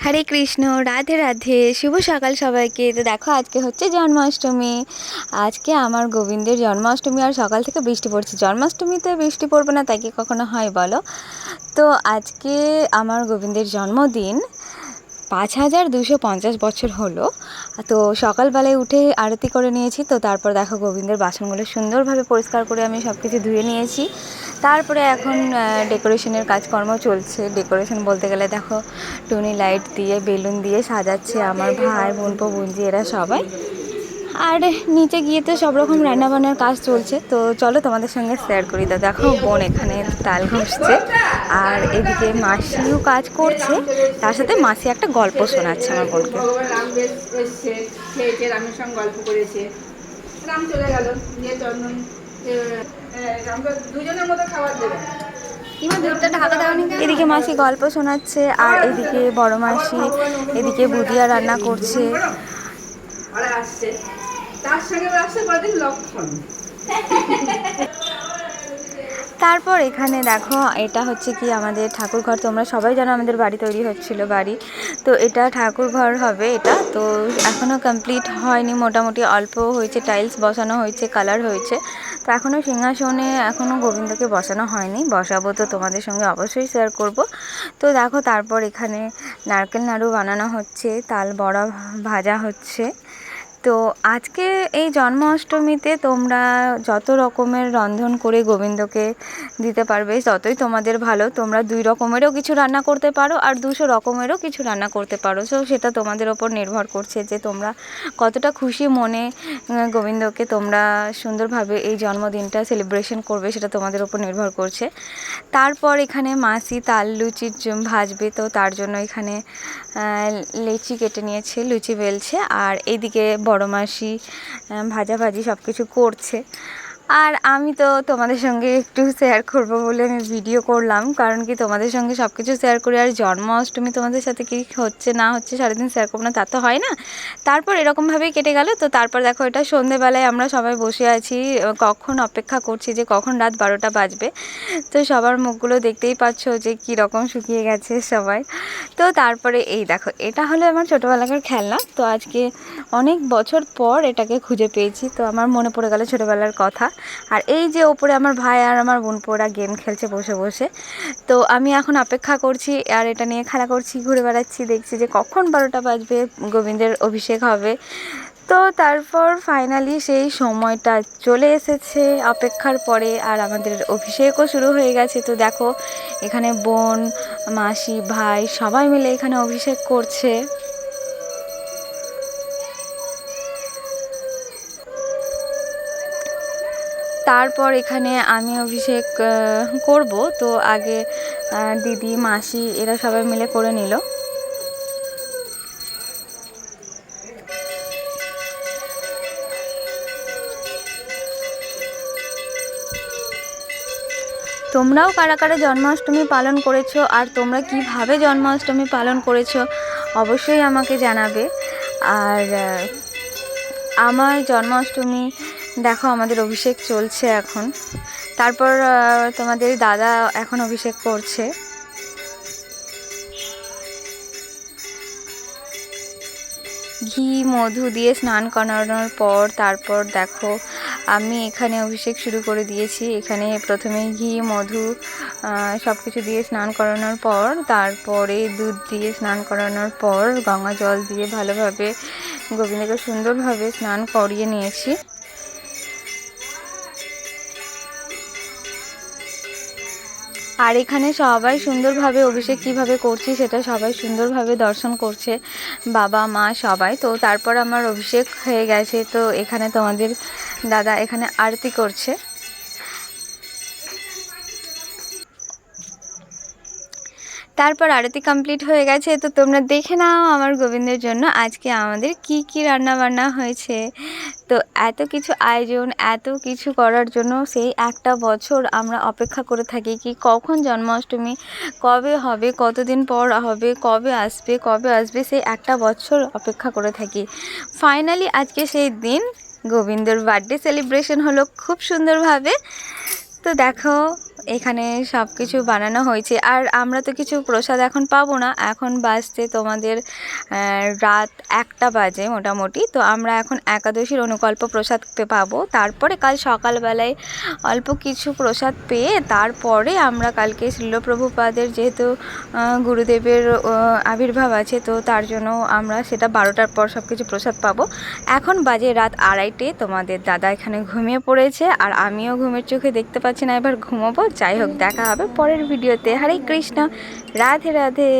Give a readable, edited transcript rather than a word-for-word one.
হরে কৃষ্ণ, রাধে রাধে, শুভ সকাল সবাইকে। তো দেখো আজকে হচ্ছে জন্মাষ্টমী। আজকে আমার গোবিন্দের জন্মাষ্টমী, আর সকাল থেকে বৃষ্টি পড়ছে। জন্মাষ্টমীতে বৃষ্টি পড়বে না তাই কি কখনো হয় বলো? তো আজকে আমার গোবিন্দের জন্মদিন। 5250 বছর হলো। তো সকালবেলায় উঠে আরতি করে নিয়েছি। তো তারপর দেখো গোবিন্দের বাসনগুলো সুন্দরভাবে পরিষ্কার করে আমি সব কিছু ধুয়ে নিয়েছি। তারপরে এখন ডেকোরেশনের কাজকর্ম চলছে। ডেকোরেশন বলতে গেলে দেখো টুনি লাইট দিয়ে, বেলুন দিয়ে সাজাচ্ছে আমার ভাই, বোনপো, বোনজি এরা সবাই। আর নিচে গিয়ে তো সব রকম রান্নাবান্নার কাজ চলছে। তো চলো তোমাদের সঙ্গে শেয়ার করি। তো দেখো বোন এখানে তাল ঘষছে, আর এদিকে মাসিও কাজ করছে, তার সাথে মাসি একটা গল্প শোনাচ্ছে আমার বোনকে। রাম এসছে, খেয়েছে, রামের সঙ্গে গল্প করেছে। রাম চলে গেল, নিয়ে চন্দন রামকে দুজনের মতো খাবার দেবে। এদিকে মাসি গল্প শোনাচ্ছে, আর এদিকে বড় মাসি এদিকে বুদিয়া রান্না করছে। আসছে, তার সঙ্গে আসছে কদিন লক্ষণ। তারপর এখানে দেখো এটা হচ্ছে কি আমাদের ঠাকুর ঘর। তোমরা সবাই জানো আমাদের বাড়ি তৈরি হচ্ছিল বাড়ি। তো এটা ঠাকুর ঘর হবে। এটা তো এখনও কমপ্লিট হয়নি, মোটামুটি অল্প হয়েছে, টাইলস বসানো হয়েছে, কালার হয়েছে। তো এখনও সিংহাসনে এখনও গোবিন্দকে বসানো হয়নি, বসাবো তো তোমাদের সঙ্গে অবশ্যই শেয়ার করব। তো দেখো তারপর এখানে নারকেল নাড়ু বানানো হচ্ছে, তাল বড়া ভাজা হচ্ছে। তো আজকে এই জন্মাষ্টমীতে তোমরা যত রকমের রন্ধন করে গোবিন্দকে দিতে পারবে ততই তোমাদের ভালো। তোমরা 2 রকমেরও কিছু রান্না করতে পারো, আর 200 রকমেরও কিছু রান্না করতে পারো। সো সেটা তোমাদের ওপর নির্ভর করছে যে তোমরা কতটা খুশি মনে গোবিন্দকে তোমরা সুন্দরভাবে এই জন্মদিনটা সেলিব্রেশন করবে, সেটা তোমাদের ওপর নির্ভর করছে। তারপর এখানে মাসি তাল লুচি ভাজবে। তো তার জন্য এখানে লেচি কেটে নিয়েছে, লুচি বেলছে, আর এইদিকে বড় মাসি ভাজাভাজি সব কিছু করছে। আর আমি তো তোমাদের সঙ্গে একটু শেয়ার করব বলে আমি ভিডিও করলাম, কারণ কি তোমাদের সঙ্গে সব কিছু শেয়ার করি। আর জন্মাষ্টমী তোমাদের সাথে কি হচ্ছে না হচ্ছে সারাদিন শেয়ার করবো না তা তো হয় না। তারপর এরকমভাবেই কেটে গেল। তো তারপর দেখো এটা সন্ধেবেলায় আমরা সবাই বসে আছি, কখন অপেক্ষা করছি যে কখন রাত 12টা বাজবে। তো সবার মুখগুলো দেখতেই পাচ্ছ যে কীরকম শুকিয়ে গেছে সবাই। তো তারপরে এই দেখো এটা হলো আমার ছোটোবেলাকার খেলনা। তো আজকে অনেক বছর পর এটাকে খুঁজে পেয়েছি, তো আমার মনে পড়ে গেল ছোটোবেলার কথা। আর এই যে ওপরে আমার ভাই আর আমার বোনপো ওরা গেম খেলছে বসে বসে। তো আমি এখন অপেক্ষা করছি, আর এটা নিয়ে খেলা করছি, ঘুরে বেড়াচ্ছি, দেখছি যে কখন 12টা বাজবে, গোবিন্দের অভিষেক হবে। তো তারপর ফাইনালি সেই সময়টা চলে এসেছে অপেক্ষার পরে, আর আমাদের অভিষেকও শুরু হয়ে গেছে। তো দেখো এখানে বোন, মাসি, ভাই সবাই মিলে এখানে অভিষেক করছে। তারপর এখানে আমি অভিষেক করব। তো আগে দিদি, মাসি এরা সবাই মিলে করে নিল। তোমরাও কারা কারা জন্মাষ্টমী পালন করেছো, আর তোমরা কিভাবে জন্মাষ্টমী পালন করেছো অবশ্যই আমাকে জানাবে। আর আমার জন্মাষ্টমী দেখো আমাদের অভিষেক চলছে এখন। তারপর তোমাদের দাদা এখন অভিষেক করছে। ঘি মধু দিয়ে স্নান করানোর পর তারপর দেখো আমি এখানে অভিষেক শুরু করে দিয়েছি। এখানে প্রথমে ঘি মধু সব কিছু দিয়ে স্নান করানোর পর, তারপরে দুধ দিয়ে স্নান করানোর পর গঙ্গা জল দিয়ে ভালোভাবে গোবিন্দকে সুন্দরভাবে স্নান করিয়ে নিয়েছি। আর এখানে সবাই সুন্দরভাবে অভিষেক কীভাবে করছি সেটা সবাই সুন্দরভাবে দর্শন করছে, বাবা মা সবাই। তো তারপর আমার অভিষেক হয়ে গেছে। তো এখানে তোমাদের দাদা এখানে আরতি করছে। তারপর আরতি কমপ্লিট হয়ে গেছে। তো তোমরা দেখে নাও আমার গোবিন্দের জন্য আজকে আমাদের কি কি রান্না বান্না হয়েছে। তো এত কিছু আয়োজন, এত কিছু করার জন্য সেই একটা বছর আমরা অপেক্ষা করে থাকি কি কখন জন্মাষ্টমী, কবে হবে, কতদিন পর হবে, কবে আসবে, সেই একটা বছর অপেক্ষা করে থাকি। ফাইনালি আজকে সেই দিন, গোবিন্দর বার্থডে সেলিব্রেশন হলো খুব সুন্দরভাবে। তো দেখো এখানে সব কিছু বানানো হয়েছে। আর আমরা তো কিছু প্রসাদ এখন পাবো না, এখন বাজতে তোমাদের রাত 1টা বাজে মোটামুটি। তো আমরা এখন একাদশীর অনুকল্প প্রসাদ পাবো, তারপরে কাল সকালবেলায় অল্প কিছু প্রসাদ পেয়ে তারপরে আমরা কালকে শ্রীল প্রভুপাদের যেহেতু গুরুদেবের আবির্ভাব আছে, তো তার জন্য আমরা সেটা 12টার পর সব কিছু প্রসাদ পাবো। এখন বাজে রাত 2:30, তোমাদের দাদা এখানে ঘুমিয়ে পড়েছে আর আমিও ঘুমের চোখে দেখতে পাচ্ছি না, এবার ঘুমোবো। যাই হোক, দেখা হবে পরের ভিডিওতে। হরে কৃষ্ণ, রাধে রাধে।